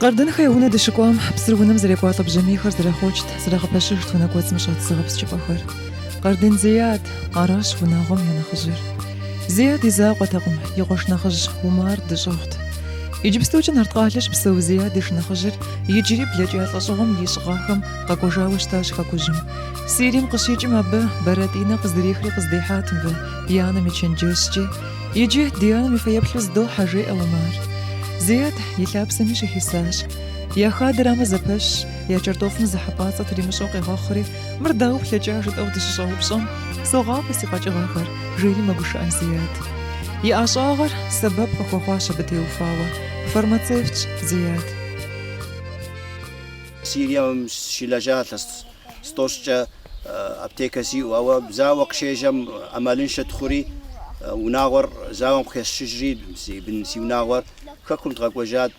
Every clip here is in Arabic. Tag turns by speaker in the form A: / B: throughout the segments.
A: قردن خيونا دشكوام بسرونم زريقوا طب جميع خر زرخوجت زرخ بشرت ونا قوت مشات زغبس جباخر قردن زياد عراش ونا غم ينا خجر زياد يزاق وتقم يغش نخج ومار دجوخت يجي بستوجن هرتقالش بسو زياد يش نخجر يجري بلجات لصغم يشغاهم قاكوجاوش تاش قاكوجم سيريم قشيج مبه براتينا قزدريخري قزديحات به بيانا ميتشنجوشجي يجي ديانا مفيبلوز دو حاجي او مار زياد يلابس مش حساش يا خادر ما زبش يا جرتوف مزحبات تري مشوقي غاخري مرداو بلجاجت او دششاو بصم صغاب سيقاج غاخر جيلي ما بوشان زياد يا اشاغر سبب قخوخاشه بتيوفاوا فرماتيفتش زياد
B: سيريا شيلاجات ستوشجا ابتيكاسي او بزاوق شيجم امالنش تخوري وناغر زاوم خشجري بن سيوناغر ككم تغوجات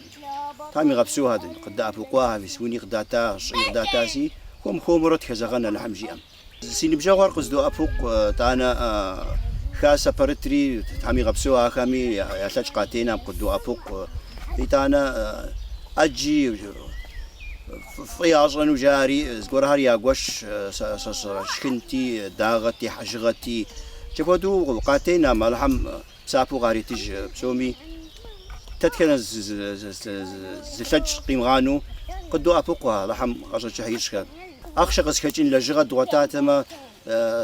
B: تامي غبسو هذا قد افقوها في سوني قداتا شي قداتاسي كم خومرت كزغنا لحمجي ام سيني بجاور قصدو افوق تانا خاصة برتري تامي غبسوها خامي يا ثلاث قاتين قدو افوق تانا اجي فياصن وجاري زغرها يا غوش شكنتي داغتي حجغتي جبدو قاتينا مالحم سافو غاريتج بسومي تتكن زلج قيمغانو قدو افوقها لحم قصش حيشك اخشق سكجين لجغد وتاتما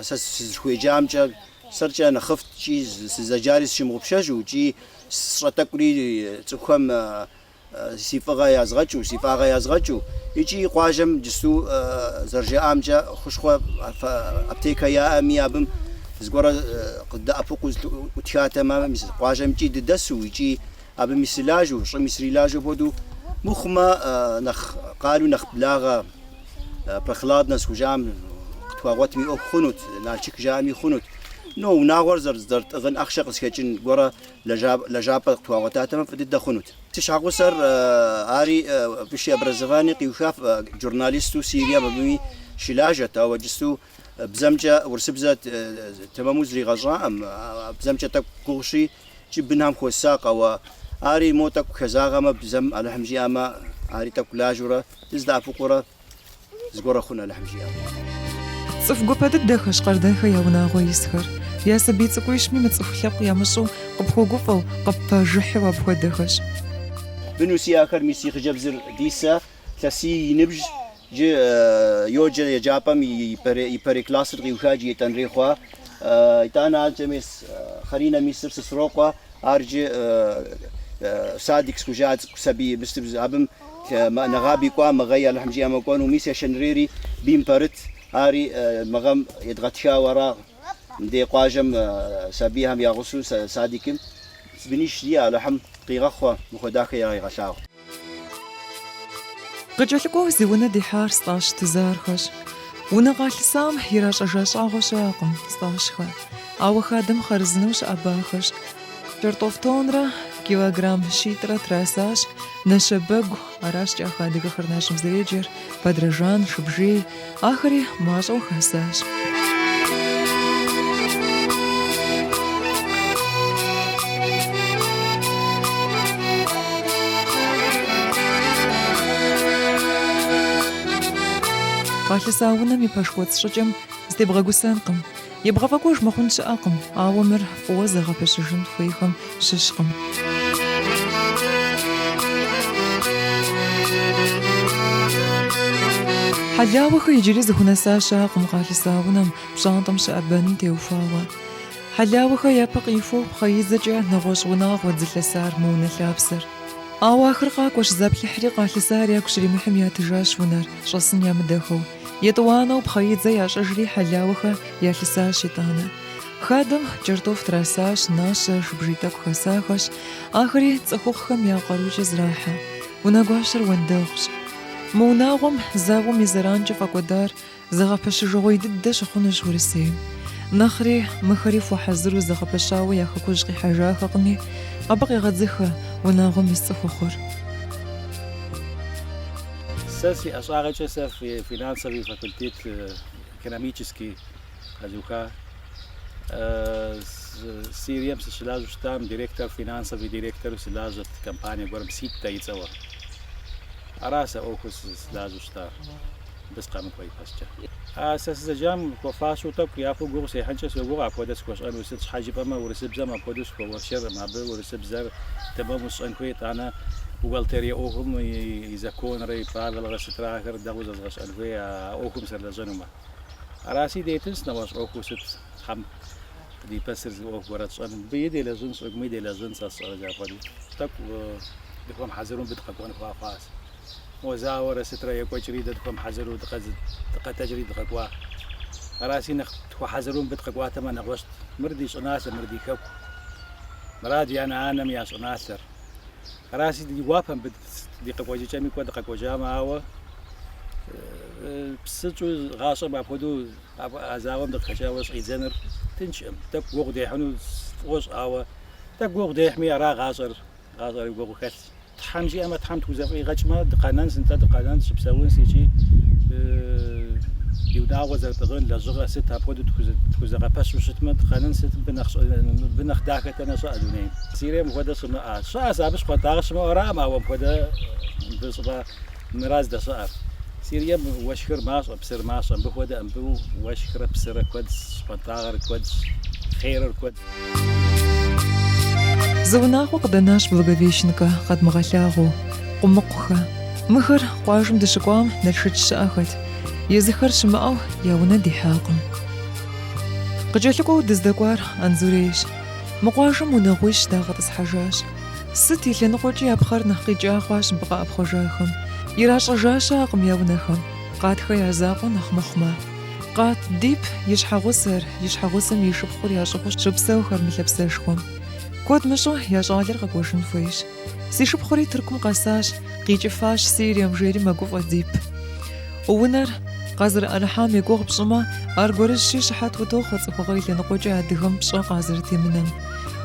B: سخويجامجا سرجا نخفت شي زجاريس شي مغبشجو جي سرتكري تخم سيفغا يازغچو سيفاغا يازغچو يجي قواجم جسو زرجا امجا خشخوا ابتيكا يا امي ابم زغورا قد افوق وتشاتما مس قواجم جي ددسو يجي ابم مسلاجو شو مسريلاجو بودو مخما نخ قالوا نخ بلاغا بخلادنا سوجام تواغوت مي خنوت نالشك جامي خنوت نو ناغور زرت اغن اخشق سكجن غورا لجاب تواغوتاتما فدد خنوت تشاغوسر اري بشي برزفاني قيوشاف جورناليستو سيريا بمي شلاجه او جستو بزمجه ورسبزه تماموزري غزام بزمجه تقوشي جبنام خوساق او اري موتك كزاغما بزم الحمجي اما اري تكلاجوره تزدا فقره زغوره خنا الحمجي
A: صفقو بدد دخش قردن خياونا غويسخر يا سبيت كويش مي متصفلق يا مشو قبخوغو فو قباجح وابخو دخش
B: بنوسي اخر ميسي خجبزر ديسا تسي نبج جي يوجا يجابم يبري كلاس ريوشاجي يتنريخوا يتانا جميس خرينا ميسر سسروقوا ارجي صادق سكوجات سبي مستبز ابم نغابي كوا مغيا الحمجي اما كونو ميسي شنريري بيم برت اري مغم يدغتشا ورا ندي قاجم سبيهم يا غسوس صادقين بنيش دي لحم قيغخوا مخداك يا غشاو
A: قجلكو زيونا دي حار 16 تزارخش ونغال سام هيراش اجاش اغوشاقم 16 او خادم خرزنوش اباخش جرطوفتونرا كيلوغرام شيترا تراساش نشبق اراش جا خادق خرناشم زريجر بدرجان شبجي اخري ماشو خساش قال ساونا مي باشكوت شجم استبغى قسانقم يبغى فكوش مخونش أقم عوامر فوزغة بشجن فيهم ششقم حلاوخ يجريز هنا ساشا قم قال ساونا بشانطم شابن تيوفاوا حلاوخ يبق يفوق خيزجع نغوش وناغ ودزل سار مون لابسر اواخر قاكوش زاب الحريق قال سار ياكشري محم يا تجاش ونار شصن يا مدخو يطوانا وبخيط زي عشجري حلاوخة يا لسا شيطانة خادم جرتوف تراساش ناشر شبجيتك خساخش آخري تسخوخهم يا قروج زراحة وناقواشر وندوخش موناغم زاغم يزرانج فاقودار زغبش جوي ددش خونش ورسيم نخري مخريف وحزر زغبشاوي يا خكوشقي حاجة خقني أبقي غدزخة وناغم يستخوخر
C: ساسي أشعر في فينانسовый факультет экономический Казуха Сириям силажу там директор финансовый директор силажат компания гором ситта и цела أراسة أوكس لازوشتا بس قام كوي باسجا أساس زجام كوفاشو تك يافو جو سيحنش سوغو أبودس كوش أنا وسيت حاجب أما ورسب زم أبودس كوشر ما بل ورسب زر تمام وش أنكويت أنا وقالتري أوهم إذا كون ري فاضل غسترا آخر دعوز غش أنكوي أوهم سر لجنوما أراسي ديتنس نواش أوكو ست خم دي بسر أوه وراتش أنا بيدي لجنس أقميدي لجنس أصلا جابدي تك دكم حذرون بدقكون فاس وزاور سترا يكو جريدة دكم حذرون دقة تجريد دقوا راسي نخ حذرون بدقوا تما نغوشت مرديش أناس مردي كوك مرادي أنا مياس أناسر راسي دي وافهم بدقوا جامي كو دقوا جاما هو بسجو غاصة مع بدو أزاوم دقشاوس إيزنر تنشم تك وقدي حنو وش هوا تك وقدي حمي را غاصر يقولوا كات تحمجي أما تحمت وزافي غجمة دقانان سنتا دقانان سبساون سيجي يوداو زرتغن لزغة ستة بود تكوزغة باش وشتما دقانان ست بنخ داكة أنا سألوني سيري مخدا سما سأبش قطاغش ما ورا ما هو مخدا بصبا مراز ده صار سيري وشكر ماس بسر ماس بخدا أمبو وشكر بسر كودس قطاغر كودس خير كودس
A: زوناخو قدناش благовещенка قد مغلاغو قمقخا مخر قواجم دشقوام نلشت شاخت يزخر شماو ياونا دحاقم قجلكو دزدقوار انزوريش مقواجم ونغويش داغت حاجاش ستي لنقوجي ابخر نحقي جاخواش بقى ابخجاخم يراش جاشاقم ياونخم قاتخا يزاقو نخمخما قات ديب يشحغوسر يشحغوسم يشبخور ياشخوش شبساوخر ملبساشخم كود مشو يا جالر قوشن فويش سي شبخوري تركم قاساش قيجفاش سيريم جيري مقوف ديب ونر قازر أرحام يقوغ بشما أرغورش شحات ودوخ وصفغي لنقوجي عدهم بشو قازر تيمنم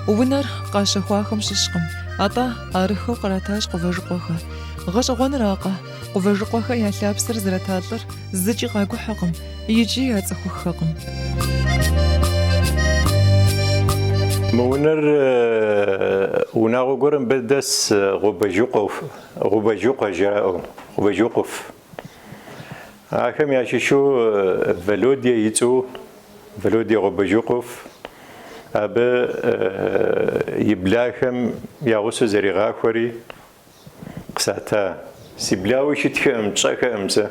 A: ونر قاش خواخم ششقم أطا أرخو قراتاش قوفجقوخا غش غون راقا قوفجقوخا يا لابسر زرتاتلر زجي قاقو حقم يجي ياتخو حقم
D: مونر وناغو قرن بدس غوبجوق جاء غوبجوقف أكم يعيشوا فلوديا يتو فلوديا غوبجوقف أبا يبلاهم يغوسو زريغا خوري قساتا سيبلاوي شتكم تشاكا أمسا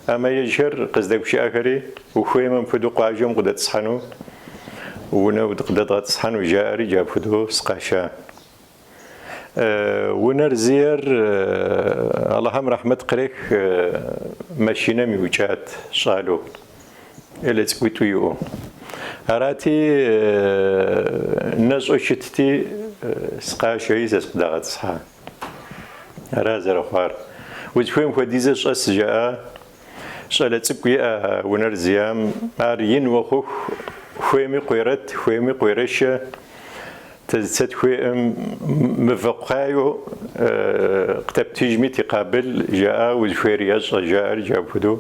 D: أما يجهر قصدك شي آخري وخوي من فدو قاجم قد تصحنو ونو تقدر تصحن وجاري جاب خدو سقاشا ونر زير اللهم رحمة قريك ماشينا ميوجات شالو إلى تقويتو يو هراتي الناس أشتتي سقاشا يزاز قدر تصحى هرازر أخوار وتفهم خديزة شاس جاء شالت تقوي ونر زيام مارين وخوخ خويمي قيرت خويمي قيرشة تزت خويم مفقايو كتب تجمي تقابل جاء وزفيرياج جاء جاب هدو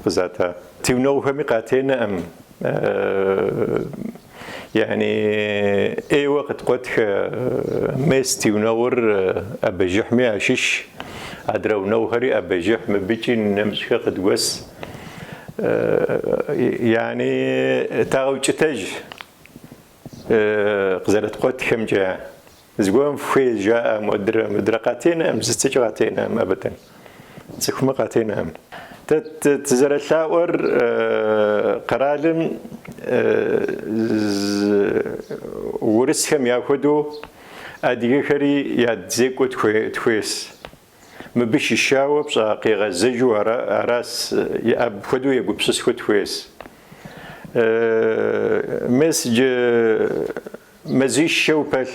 D: بزاتا تيونو خويمي قاتين أم يعني أي وقت قد ميس تيونور أبجحمي عشيش أدرو نوهري أبجحم بيجي نمسك قد وس يعني تاوجتج قزلت قوت كم جاء زقوم في جاء مدرقاتين أم زستجراتين أم أبدا سكمقاتين أم تزرع لاور قرالم ورسهم ياخدو أديكري يادزيكو تخويس مبيش الشاوب صاقي غزجو راس يأب خدو يقول بسس خد كويس مسج مزيش شوبل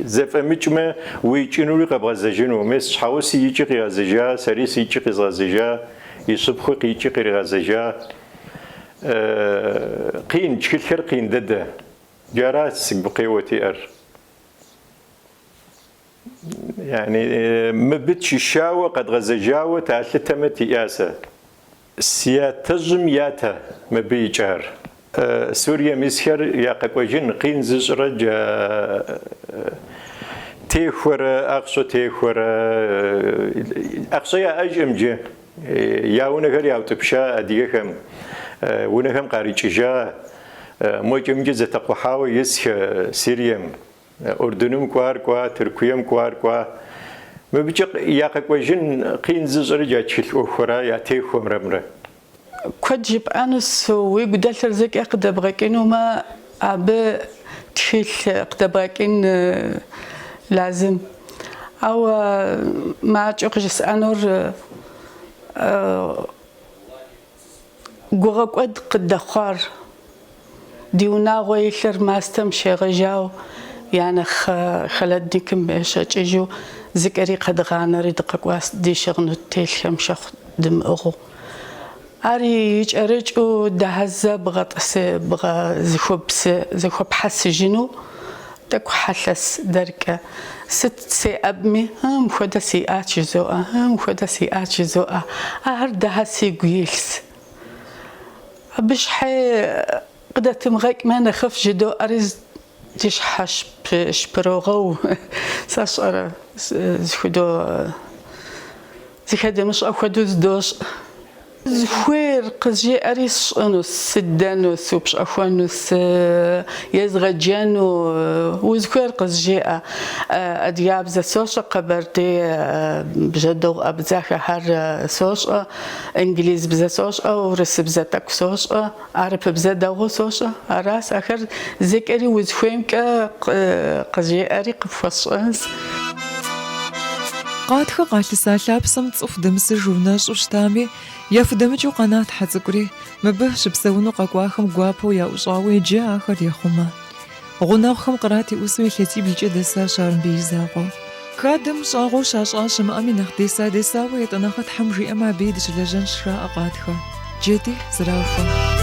D: زف مجمع ويجنو لي قبل غزجنو مس حاوس يجي غزجا سريس يجي غزجا يصبخ يجي غزجا قين شكل خير قين دده جراس بقيوتي يعني مبتش الشاوة قد غزجاوة تعلتها متياسة سياتجم ياتا مبيجار سوريا مسكر يا قوجين قين زجرج تيخور أقصى تيخور أقصى أجمجة يا ونقر يا وتبشا أديهم ونهم قاريجا موجمجة زتقوحاو يسخ سيريم أردنم كوا تركيم كوا ما بيجي ياقك وجن قين زرجة تشيل أخرى يا تيخو مرمرة
E: كجيب أنس ويقدر ترزق أقدبركين وما أب تشيل أقدبركين لازم أو ما تجوكش أنور جوغك قد دخار ديونا غيشر ما استمشي رجاو يعني خلدنيكم إيش أجيو ذكري قد غانا ردقك واس دي شغنو تيلهم شخ دم أغو أري يجرج أو دهزة بغط بغا زخوب حس جنو تكو حلس دركة ست سي أبمي هم خدا سي آتشزوء هم خدا سي آتشزوء أهر سي قيلس بش حي قد تمغيك ما نخف جدو أريز ديش حش شبروغو ساشرة زخدو زخدو مش أخدو زدوش زخير قزي أريس أنوس سدانوس وبش أخوانوس يزغجانو وزخير قزي أدياب زا سوشا قبرتي بجدو أبزاخ هر سوشا إنجليز بزا سوشا ورس بزا تاكو سوشا عرب بزا داغو سوشا أراس آخر ذكري وزخيمك قزي أري قفوش أنس
A: قادخ قالسا لابسم تصف دمس جوناش وشتامي يا فدمجو قنات حزقري مبهش بسونو قاقواخم قوابو يا وشاوي جا آخر يا خما غناخم قراتي أسوي لتي بيجي دسا شارن بيزاقو كادم شاغو شاشاشم أمي نخديسا ديساوي يتناخد حمري أما بيدش لجن شراء قادخ جيتي زرافة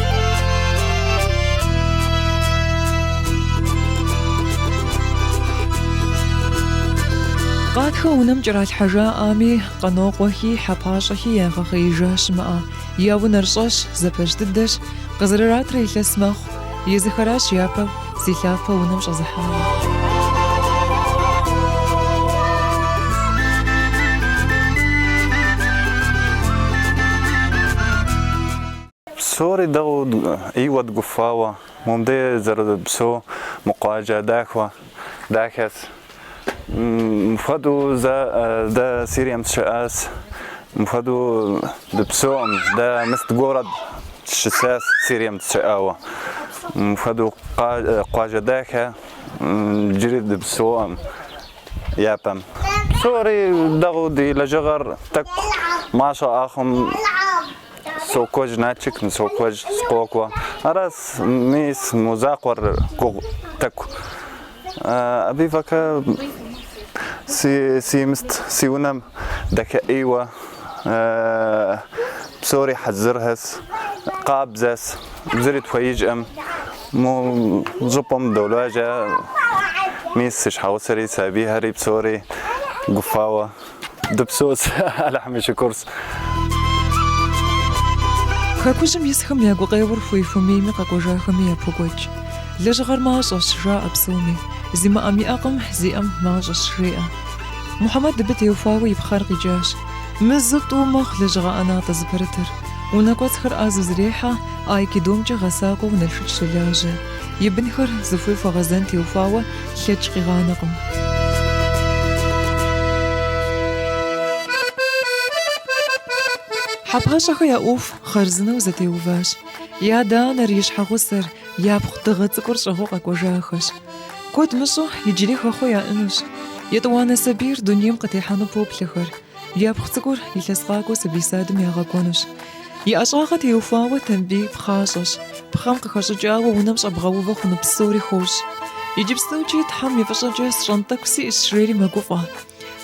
A: قادخ ونم جرات حجا آمي قنوقوهي حباشهي ينخخي جاش ماء ياو نرشاش زبش ددش قزررات ريل اسمخ يزخراش يابا زيلافة ونم شزحاوي
F: سوري داود ايوه قفاوة ممدي زرد بسو مقاجة داكوة داكس مفادو دا سيريم تشاس مفادو دبسوم دا مستقورد شساس سيريم تشاوة مفادو قاجة داكا جريد دبسوم يابم سوري داودي لجغر تك ماشا اخم سوكوج ناتشك سوكوج سقوكوا أراس ميس مزاقور تكو أبي فكا سي مست سيونم دكا إيوة بسوري حزرهس قابزس بزرت ويج مو جبم دولواجا ميس شحاوسري سابي هري بسوري قفاوة دبسوس لحمي شكورس
A: خاكوجم يسخم يا قوغيور فويفومي مقاقوجاخمي يا بوغوج لجغر ماجش شراء بسومي زي ما أمي أقم زي أم ماجش شريئة محمد دبت يوفاوي بخارقي جاش مزبط ومخ لجغا أنا تزبرتر ونكوت خر آزوز ريحة آي كدومجا غساقو ونلفت شلاجة يبنخر زفوف غزانتي وفاوة لجغي غانقم حبهاشخ يا أوف خرزنا وزتي وفاش يا دانا ريش حغسر يا بخطغت كرشهو قاقوجاخش كود مشو يجري خخو يا انوش يطوانا سبير دنيم قتيحانو بوبلخر يا بخطكور يلسقاقو سبيسادم يا غاقونش يا أشغاقت يوفاوة تنبي بخاشش بخامق خرشجاوة ونمش أبغاوة خونو بسوري خوش يجيب سنوجي تحم يفشجاس شنطك سي الشريري مقوفا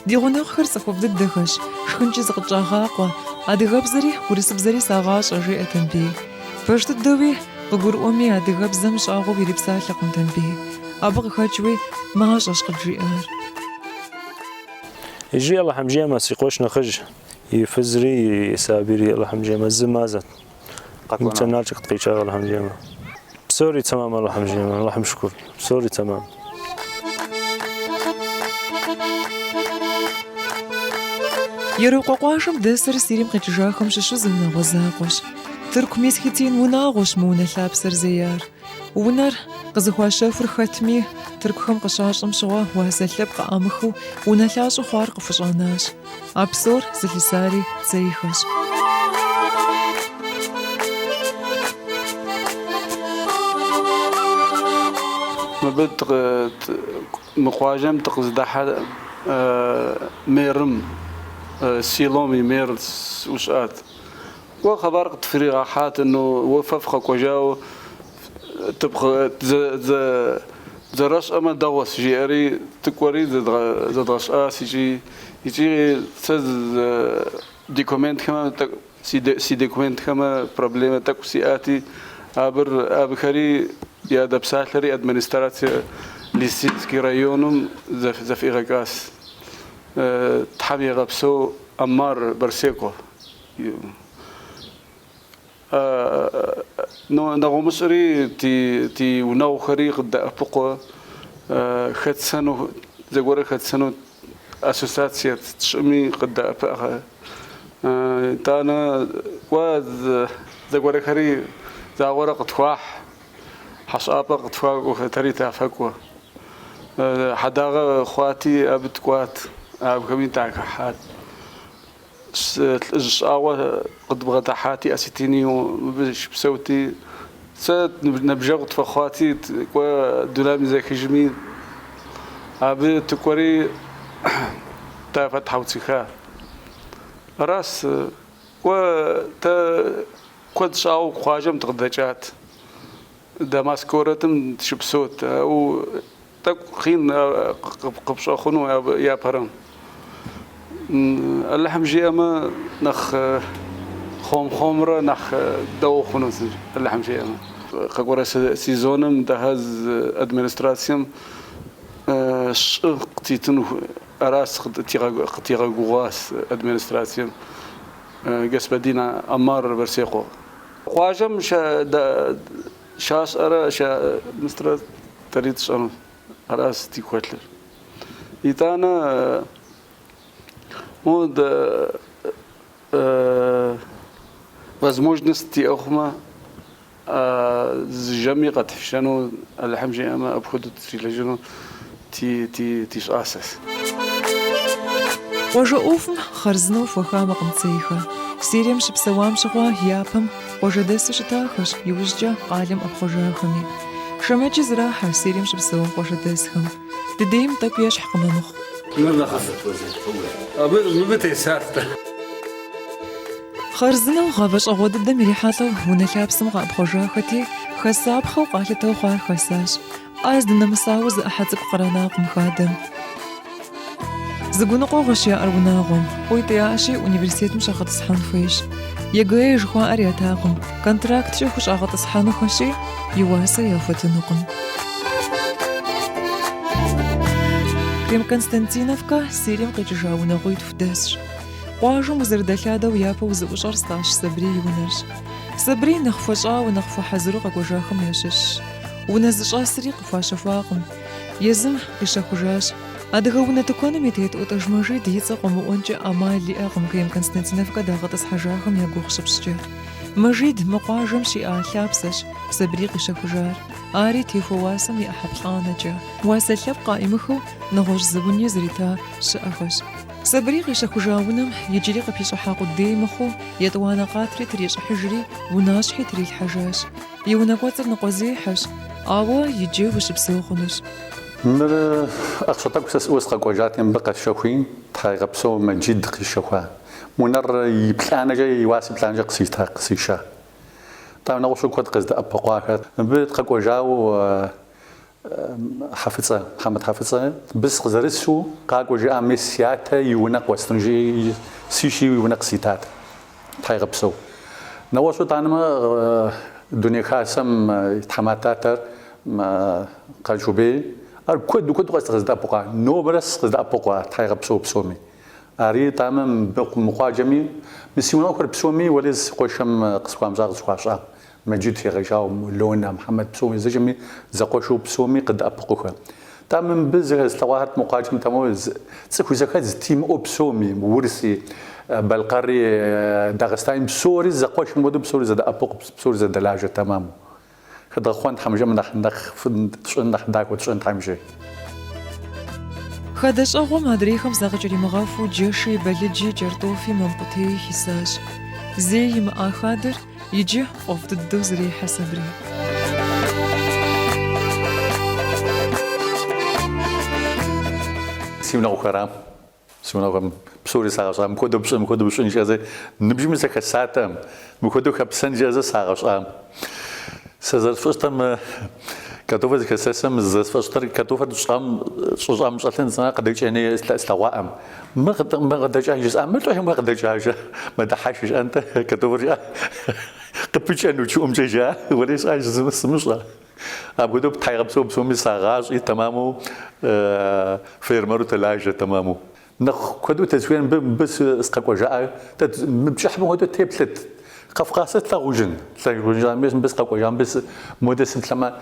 A: دي غناق خرصفو بددخش شخنجي زغجاغاقوا أدغاب زري ورسب ساغاش أجري أتنبي فرشت الدوي قبور أمي أدغاب زمش آغو بيربسال لقم تنبي أبغى خاجوي ماش أشقل جيار
G: يجي الله حمجي ما سيقوش نخج يفزري يسابيري الله حمجي ما زمازت متنالش قطيشة الله حمجي ما بسوري تمام الله حمجي ما الله حمشكور بسوري تمام
A: يروقواشم دسر سيريم قيتجاكم ششو زمنا غزاقوش ترك ميسكتين وناغوش مونا لابسر زيار ونر قزخواشا فرختمي تركهم قشاشم شوا واسلب قامخو ونلاشو خوارق فشاناش عبسور زلساري تسيخش
H: ما بد مقواجم تقصد حد ميرم سيلومي مير وشات وخبر تفريغ حات انه وففخك وجاو تبقى زرش اما دوس جيري تكوري زدغش يجي تز ديكومنت كما سي ديكومنت كما بروبليم تاكو سياتي ابخري يا دبساتري ادمنستراتيا ليسيتسكي رايونم زفي غاكاس تحمي غبسو امار برسيكو نو مصري تي ونو خريق دقفقو خدسانو زغور خدسانو اسوسياسيات تشمي قد افقها تانا واز زغور خري زغور قطواح حصابه قطواح وتري تافكو حداغه خواتي ابتكوات اب كمين تاع حات الشقاوة قد بغت حاتي أسيتيني وبش بسوتي نبجغت فخواتي ودولامي زي خجمي أبي تكوري تافت حوتيخا راس و كود شاو خواجم تغدجات دماسكورتم تشبسوت او تخين قبش اخونو يا برام اللحم جيما نخ خمرة نخ دو خنوس اللحم جيما قورة سيزونم دهز ادمنستراسيون قتيتن اراس قتيغا غواس ادمنستراسيون قس بدينا امار برسيقو خواجم شاس ارا شا مستر تريد شنو اراس تي كوتلر يتانا مود возможности охма جميع قد حشانو الحمجي اما ابخدو تريلجنو تي اساس
A: وجوفم خرزنو فخامه قمصيخه سيريم شبسوام شغوا يابم وجدس شتاخش يوججا قالم ابخجاخني شماجي زراحه سيريم شبسوام وجدسهم تديم تكيش حقممخ
I: ما خفت وزن متى سارت
A: خرزنا وغابش أغود الدم ريحاته ونلابسم غاب خجاختي خساب خو قالته وخار خساش أزدنا مساوز أحد قرناق مخادم زقونقو غشيا أروناغم ويتياشي أونيفرسيت مش أخد صحان فيش يجيج خو أرياتاغم كونتراكت شي خوش أخد صحان خشي يواسا يفتنقم كريم كونستانتينوفكا سيريم قيجاونا غويت فداسش قواجم وزردلادة ويابا وزوجر 16 صبري يونرش صبري نخفشا ونخفو حزرو قاقوجاخم يشش ونزشا سري قفا شفاقم يزم قشا خجاش أدغونا تكون ميتيت وتجمجي ديتا قموونجي أمال لي أقم كريم كونستانتينوفكا داغطس حجاخم يقوخ شبشجار مجيد مقواجم شيئا لابسش صبري قشا خجار آري تيفو واسم يأحب خانجا واسلب قائمخو نغوش زبون يزريتا شأخش صبري قيشا خجاونم يجري قبيش حاقو ديمخو يدوانا قاتري تريش حجري وناشحي تري الحجاش يونا قوتر نقوزيحش آوا يجيوش بسوخنش
J: مر أخشطك بسس وسقا قوجاتين بقى الشوخين تحيغ بسو مجيد قيشا منر يبلان جاي يواسي بلان جا قسيتها قسيشا طبعا نغوشو كود قزد أبقواك بقى قوجاو حافظة محمد حافظة بس غزرسو قاقو جاء مسياتا يونق وستنجي سيشي يونق سيتات تاي غبسو نواسو تانما دنيا خاسم تحماتاتر قاجوبي كود قصد غزدا بقى نو برس غزدا بقى تاي غبسو بسومي اري تامم مقاجمي مسيونا كور بسومي وليز قوشم قسقام زاغ زقاشا مجيد في غجاو لونا محمد بسومي زجمي زقوشو بسومي قد أبقوها تامن بزغ سلوات مقاجم تموز تسكو زكاز تيم اوبسومي ورسي بالقري داغستان بسوري زقوش مودو بسوري زاد ابوق بسوري زاد لاجه تمام خد خوان حمجه من نخ فشن داك وتشن حمجه
A: خدش أغو مدريخم زغجري مغافو جيشي بلجي جرطوفي منقطي حساش زي ما أخادر يجي قفت الدوز ريحة صبري
J: سيمنا وخرام سيمنا وخرام بسوري ساغشام كودو بشن جازي نبجي مسك ساعتم مكودو خبسن جازي ساغشام سازر فشتم كاتوفا كساسم زاس فشتر كاتوفا شام مشاتن زنا قدك يعني استواءم ما قدك جاهز ما قدك جاهز ما تحشش انت كاتوفا قبيش انه شو جا وليس عايز مسمشة ابغى بتحير بسومي ساغاج تمامو فيرمرو تلاجة تمامو نخ كدو تزوين بس اسقق وجاء بشحمه هدو تيبلت قفقاسة تلاغوجن بس قوجان بس مودس لما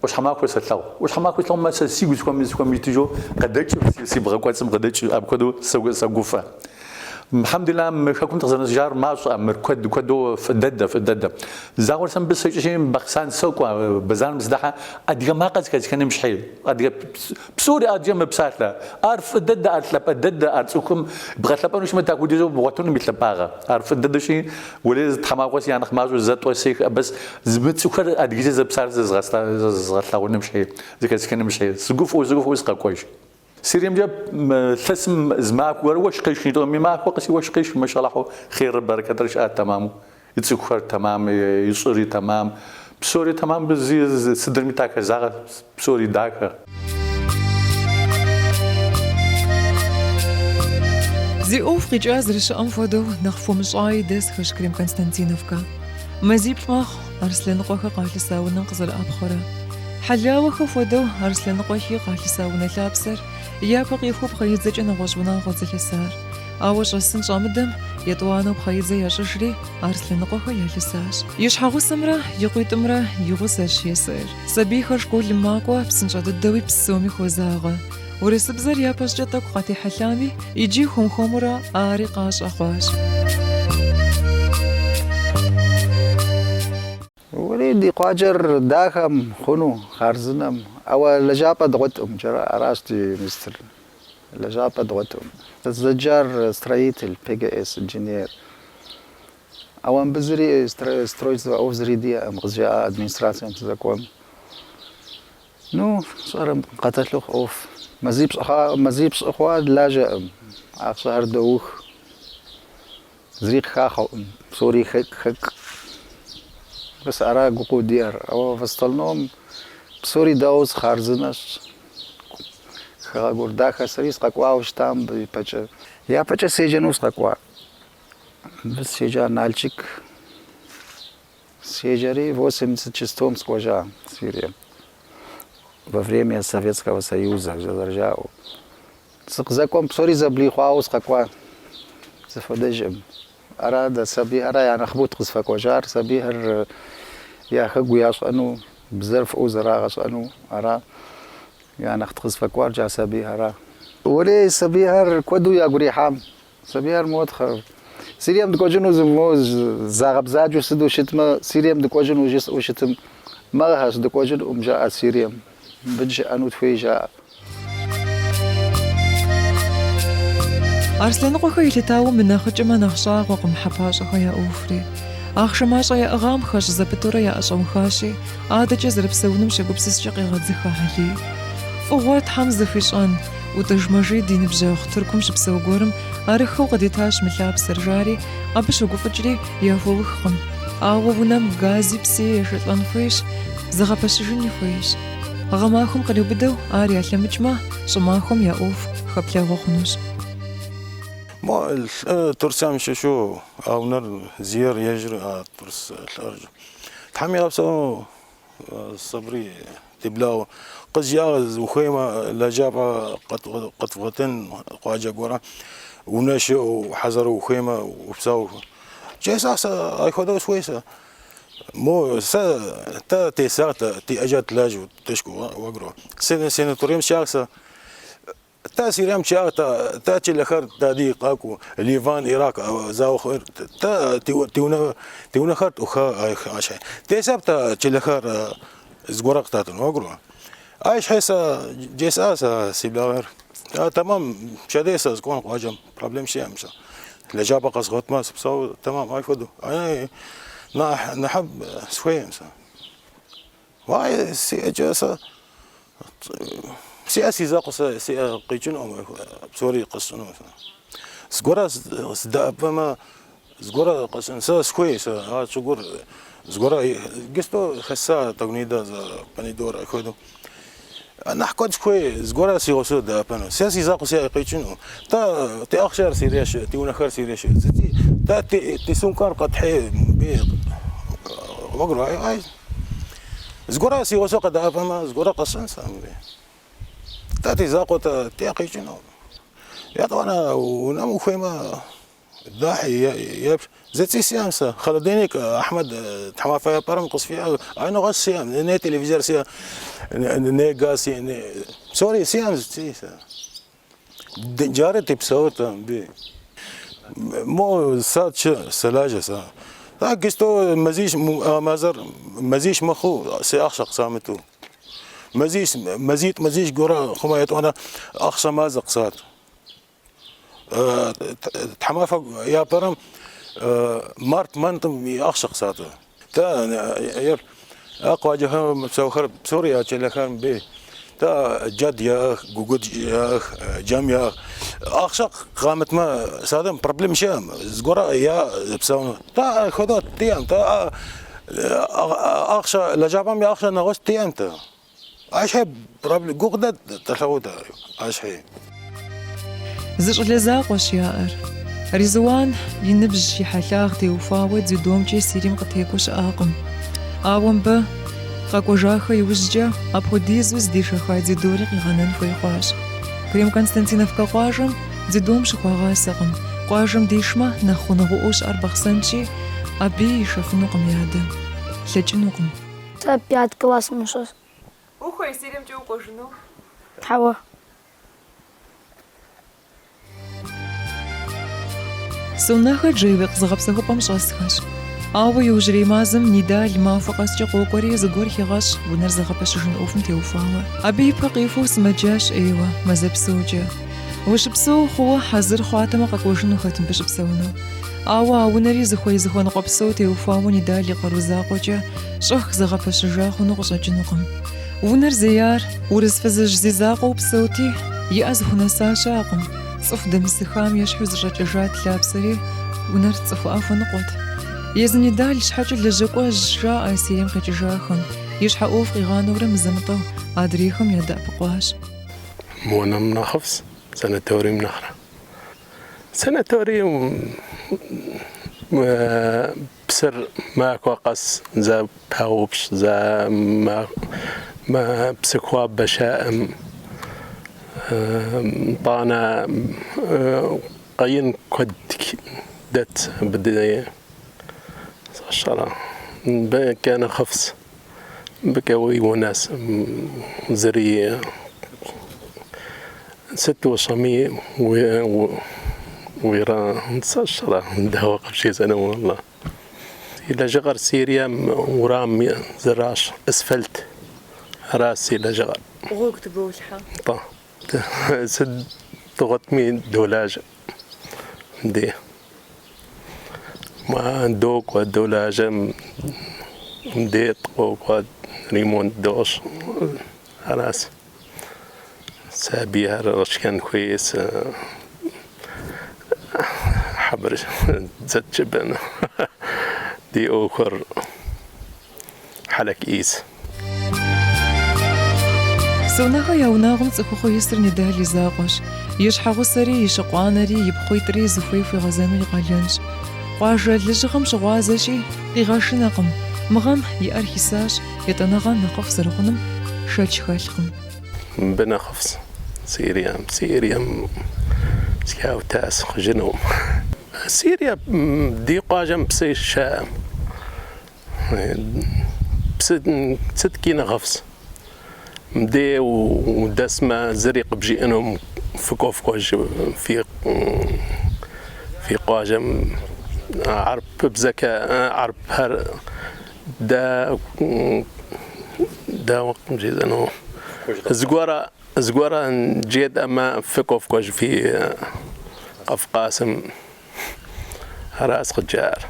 J: وش حماكو سلو وش حماكو لو ما سيغوس كوم يتجو قدك سي بغا كواتسم قدك ابكدو سوغوفا الحمد لله مشاكم تغزن جار ماش امر كدو في الدده زاور سم بس شيء بخسان سوق بزان مزدحه ادي ما قد كان مش حيل ادي بسوري ادي ما بساتلا عارف الدده اتلب الدده اتسكم بغات لبانوش ما تاكو ديزو بغاتون مثل عارف الدده شيء ولي تحماقوس يعني خماجو زات وسيك بس زبت سكر ادي زبسار زغاستا ونمشي حيل زي كان مش حيل سقوف وسقا كويس سيريم جاب ثسم زماك وروش قيش نيتو ماك وقسي وش قيش ما شاء الله خير بركة رشات تمام يتسكر تمام يصري تمام بسوري تمام بزي صدر متاك زاغ بسوري داك
A: زي اوف قجاز رش انفدو نخفو مش دس خش كريم كونستانتينوفكا مزيب مخ ارسلان قوخ قال ساو نقزر ابخره حلاوه خفدو ارسلان قوخي قال ساو نلابسر يا بقي خوب خيط زج أنا غجبنا غزل السار أوش السن جامدم يطوانو بخيط زي ششري أرسل نقوخ يا لساش يشحغو سمرة يقوي تمرة يغسش يسير سبيخش كل ماكوا بسنجاد الدوي بسومي خوزاغة ورسبزر يا باش جتك قاتي حلامي يجي خمرة آري قاش أخواش
B: وليدي قاجر داخم خنو خارزنم او لجابة دغتهم جرى أراستي مستر لجابة دغتهم تزجار ستريت البيجا اس انجينير او بزري سترويز او زري دي مغزيا ادمنستراسيون تزكوم نو صار قتلوخ اوف مزيبس اخوة لاجا اخصار دوخ زريق خاخو سوري خك بس أرا قو ديار أو فستلنوم بسوري داوز خارزناش خاغور داخل سريس قاقوا وشتام بيبجا يا بجا سيجنوس قاقوا بس سيجا نالчик сежари 86-м скважа Сирия во время Советского Союза задержал закон псори заблихуау قاقوا زفدجم أراد سبيهر يعني خبوت قصفة كوجار سبيهر يا خجو ياش أنو بزرف أو زراعش أنو أرا يعني أخت قصفة كوارجع سبيهر ولي سبيهر كودو يا قريحام سبيهر موتخر سيريم دكوجنو زموز زاغب زاجو سدو شتما سيريم دكوجنو جس أو شتم مغهش دكوجن جاء سيريم بجي أنو تفيجا
A: أرسلان قوخي يلتاو من ناخج ما نخشاق وقم حباش يا أوفري أخش ماشا يا أغام خش زبطورة يا أشام خاشي عادة جزر بسونم شقبسس شقي غدزخا حلي فغوات حمز فيشان وتجمجي دين بجاخ تركم شبسو قورم أريخو قديتاش ملاب سرجاري أبش وقف جري يا فوخم ونام غازي بسي يشتلان فيش زغا بشجني فيش غماخم قد يبدو آري أتلمجما شماخم يا أوف خبلا وخنوش
K: ما ترسام شو أو نر زير يجري ترس الأرض تحمي لابسه صبري تبلاو قزياغ وخيمة لجابة قطفتين قاجة قرا ونشأ وحزروا وخيمة وبساو جاي ساسا أي خدا سويسا مو تا تيسات تي اجت لاجو تشكو وقرو سنة توريم شاكسا تا سيرام شاكتا تا تشلخر تادي قاكو ليفان إيراك زاو خير تا تيونا خرت وخا عشان تيساب تا تشلخر زغورق تاتن وقرو عايش حيسا جيساسا سيبلاغر تمام شاديسا زكون قواجم بروبليم شيء امسا لجابا قصغت ما سبسو تمام هاي فدو انا نحب شوية مثلا واي سي جاسا سياسي زاقص سي قيجن أو بسوري قصنا مثلا سجورا سداب ما سجورا قصن سا شوية سا هاد شجور سجورا قستو خسا تقنيدا بنيدور أخذو نحكي شوية سجورا سيوسو دابنا سياسي زاقص سي قيجن تا تأخشر سيريش تيونا خير سيريش تا تسونكار قد حي وقرا هاي زغورا سي وسق دا فما زغورا قصن سامي تاتي زاقو تاقي شنو يا طبعا ونام خويما داحي يا زيتي سيامسا خلدينيك احمد تحوافا برم قص فيها انا غش سيام ني تلفزيون سي ني غاسي سوري سيام سيسا جارتي بصوت بي مو ساتش سلاجه سا قستو مزيش مازر مزيش مخو سيأخشق سامتو مزيش قرا خمايت وانا أخشى مازق صار تحمافق يا برم مارت منتم يأخشق صار تا ير أقوى جهة مسوخر بسوريا تشيل كان بيه تا جد يا جوجود يا جام يا أخشق قامت ما صادم بروبلم شام زغورا يا بسون تا خدوت تيام تا أخشى لجابام يا أخشى نغوش تيام تا عايش هي بروبلم جوجد تلوده عايش هي
A: زج لزاق وشيائر ريزوان ينبج يحلاغ تيوفاود زيدوم جي سيريم قتيكوش آقم آوام با قاكو جاخا يوججا أبخديزو زديشا خايدي دوري غنان فويقواش كريم كونستانتينوف كقواجم زيدوم شخواغا ساقم قواجم ديشما نخو نغوش أربع سنشي أبي يشافنو قميادة لجنو قم
L: تا 5 класс مشاس
A: وخو يسيريم جو قوجنو
L: حوا
A: سوناخا جيبق زغبسهو بمشاسخاش آو يوجري مازم ندال ما فقس جقو قري زغور خيغاش ونرزغ بشجن اوفم تيوفاوا ابي بقيفو سمجاش ايوا مزب سوجا وش بسو خو حزر خواتم ققوشنو ختم بش بسونو آوا ونري زخوي زخون قبسو تيوفاو ندال قروزاقوجا شخ زغ بشجا خنو قشجنقم ونر زيار ورز فزج زيزاقو بسوتي ياز هنا ساشاقم صف دم سخام يشحوز رجاجات لابسري ونر صف افو نقوت يزني دال شحاجة لجقوا جاء سيريم قجاخم يشحقوا في غانورة مزمطة عادريهم يدأ بقواش
M: مونا مناخفز سنتوري مناخرة سنتوري بسر ما قاقص زا باوبش زا ما بسكوا بشائم طانا قين كد دت بداية الشرع كان خفص بكوي وناس زرية 6 ويرا الشرع دهوا قبشي سنة والله إلى جغر سيريا ورام زراش أسفلت راسي إلى جغر
A: غوك تبوشحة
M: طا سد $300 دي ما دوك والدولاجة مديت قوك ريمون دوش خلاص سابيها رشكان كويس حبر زد جبن دي أوكر حلك إيس
A: سوناخا ياوناغم تسخوخو يسر نداه لزاقوش يشحغو سري يشقوانري يبخوي تري زفوي في غزانو يقالينش قواجة لجغم شغوازشي قيغاشناقم مغم يأرحساش يتنغم نقف زرغنم شاج خالقم
M: بنا خفص سيريام سكاو تاس خجنوم سيريا دي قواجم بسي الشام بصدقين غفص مدي ودسمة زريق بجي انهم فكو في قواجم عرب بزكاء عرب هر دا وقت مجيز انه زقورة جيد اما فكو في قف قاسم راس خجار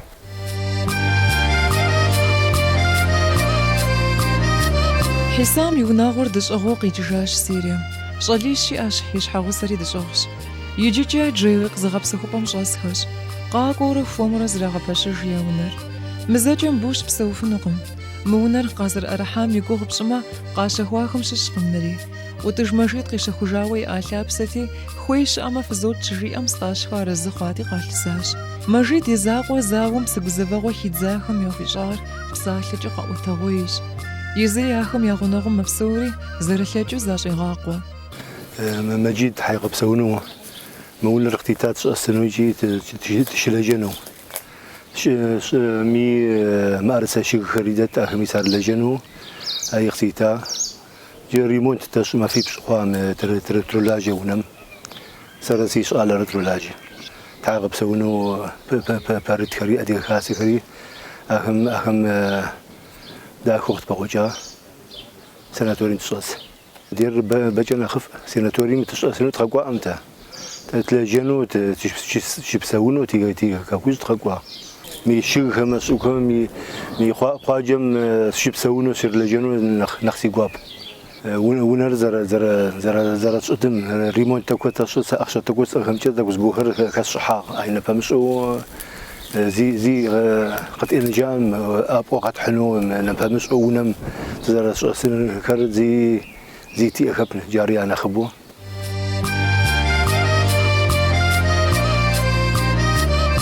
A: حسام يوناغور دش أغوق يجاش سيريا شاليشي أش حيش حاغوسري دش أغش يجي جا جيغ زغب سخوبا مشاس هش قاقور فومر زراغ باشر ياونر مزاجم بوش بسوف نقم مونر قازر أرحام يقوغ بشما قاشهواخم ششقم مري وتجمشيت قيش خجاوي آلابستي خويش أما فزود تجري أم ستاشخوا رزقاتي قالساش مجيد يزاقو زاوم سبزبغو حيدزاخم يوفيشار بساحلجي قاوتاويش يزي ياخم ياغنغم مبسوري زرحلجو زاش إغاقوا
N: مجيد حيقب سونو مول الاختيتات السنويجي تشلجنو مي مارسة شيء خريدت أخمي صار لجنو أي اختيتا جي ريمونت تاش ما في بشقوام ترترولاجي ونم سرسيش على رترولاجي تعقب سونو بارد خري أدي خاسي خري أخم دا خوخت بقوجا سناتورين تشخص دير بجنا خف سناتورين تشخص سنو تخقوا أمتا تلاجنو تشبسونو تيجي كاكوز تخقوا مي شيء خمس وكم مي خواجم شبسونو سير لجنو نخسي قاب ونر زر صدم ريمون تكو تشخص أخشى تكو خمسة تكو بوخر كالصحاق أين فمسو زي قد إنجام أبو قد حنو نفهمش ونم زر سن كرد زي تي أخبنا جاري أنا خبوه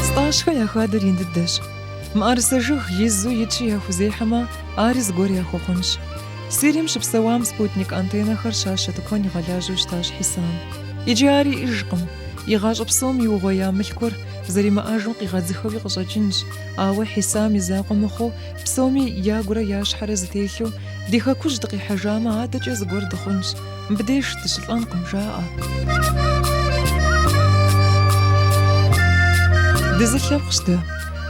A: ستاشخا يا خادر ينددش ما أرسجوه يزو يتشي يا فزيحما آرز غوري يا خوخنش سيريم شبسوام سبوتنيك أنتينا خرشاشة تكوني غلاجو شتاش حسام يجاري إجقم يغاج بصوم يوغويا ملكور زري ما أجم قيغازخوي قشاجنش آوى حسام يزاقو مخو بصومي يا غورا ياش حرز تيلو ديخا كوش دقي حجامة عادج يزغور دخنش مبديش تشلان قمجاء دزلاب قشتا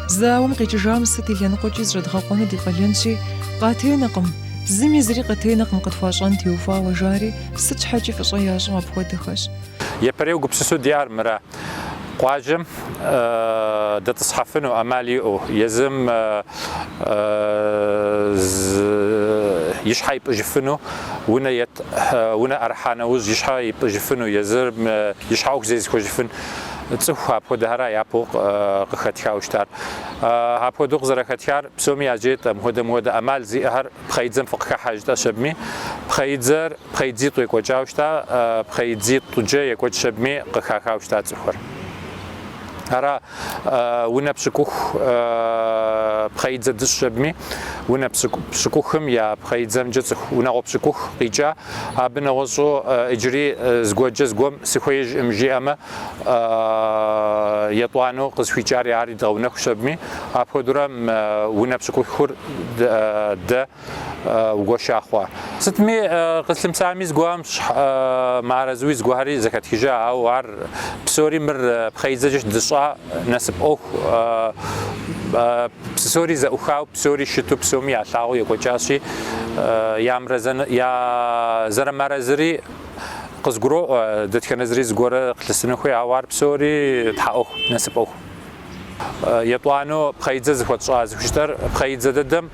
A: زاوم قيجام ستي ينقوجيز ردخاقون دي قلينشي قاتينقم زمي زري قاتينقم قد فاشان تيوفا وجاري ست حاجي فشاياش وابخودخش
O: يبريو قبسسو ديار مرا قواجم دتصحفنو أمالي يزم يشحايب جفنو ونا أرحانا وز يشحايب جفنو يزم يشحاوك زيز خو جفن تصوح أبغى هرا يابو قختيار وشتار أبغى دوق زر قختيار بسومي أجيت مهدا أمال زي هر بخيزم فقه حاجة شبمي بخيزر بخيزي توي كوجا وشتا بخيزي توجا يكوج شبمي قخا وشتا تصفر هرا ونا بشكوخ بخيزة دش شبمي ونا بشكوخم يا بخيزم جت ونا بشكوخ قيجا أبنا وصو إجري زوج زوم سخويج مجي أما يطوانو قصفيجاري عارض أو نخ شبمي أبودرم ونا بشكوخ خور د وقوش أخوا ستمي قسم سامي زوام مع رزوي زوهري زكاة هجا أو عر بسوري مر بخيزة جش دشا نسب أخ بسوري زأخاو بسوري شتو بسومي علاقو يقوجاشي يا مرزن يا زرم مرزري قزقرو دتك نزري زقورة قلسنو خوي عوار بسوري تحقوخ نسب أخ يطوانو بخيزة زخوت شاز وشتر بخيزة ددم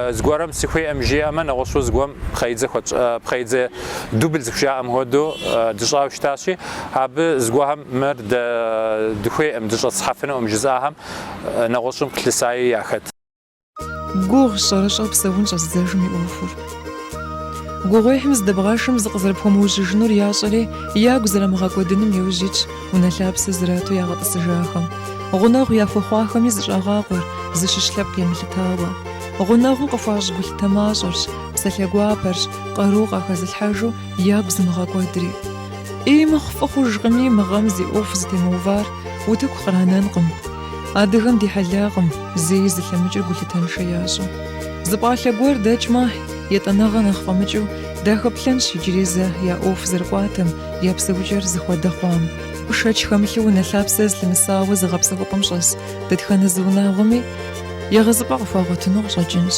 O: زقورم سخوي أمجي أما نغشو زقوم بخيزة خوت بخيزة دوبل زخشا أم هودو دشا وشتاشي هاب زقوهم مرد دخوي أم دشا صحفنا أم جزاهم نغشوم كلساي ياخد
A: جوغ شرش أبسون شاز زاجمي أوفر جوغي حمز دبغاشم زقزر بخموج جنور ياشري يا جزر مغاقودنم يوجيش ونلابس زراتو يا غطس جاخم غناغ يا فخواخم يزجاغاقر زششلب قيملتاوا غناغ قفاش قلتماشرش بسلقوابرش قروق أخذ الحاجو يابز مغاقودري إي مخفخو جغمي مغامزي أوفز تيموفار وتكو قرانانقم адыгэм ди хьалагъым зэи зылъэмыкӏыр гулъытэншэ ящӏу. Зыпӏалъэ гуэр дэкӏмэ, етӏэныгъэ нэхъ фӏэмыкӏыу дахэплъэнщ иджыри зэ я ӏуэху зэрыкӏуатэм, я псэукӏэр зыхуэдэ хъуам. Шэч хэмылъу унэ лъапсэ злъымысауэ зыгъэпсэхупӏэм щӏэс дэтхэнэ зыунагъуэми егъэзыпӏэ къыхуагъуэтыну къыщӏэкӏынщ.